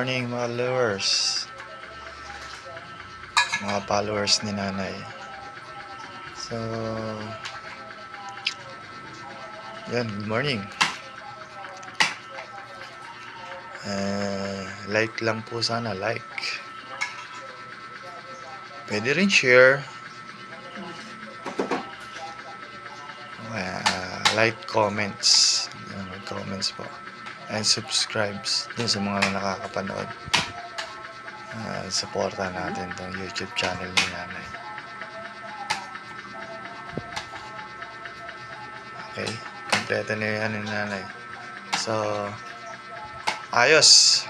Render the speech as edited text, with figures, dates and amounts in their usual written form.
morning mga followers ni nanay. So, yan, good morning. Like lang po sana, like. Pwede rin share. Like, comments. Comments po. And subscribes dun sa mga nakakapanood. Supporta natin tong YouTube channel ni nanay. Okay, kompleto na yan ni nanay. So, ayos.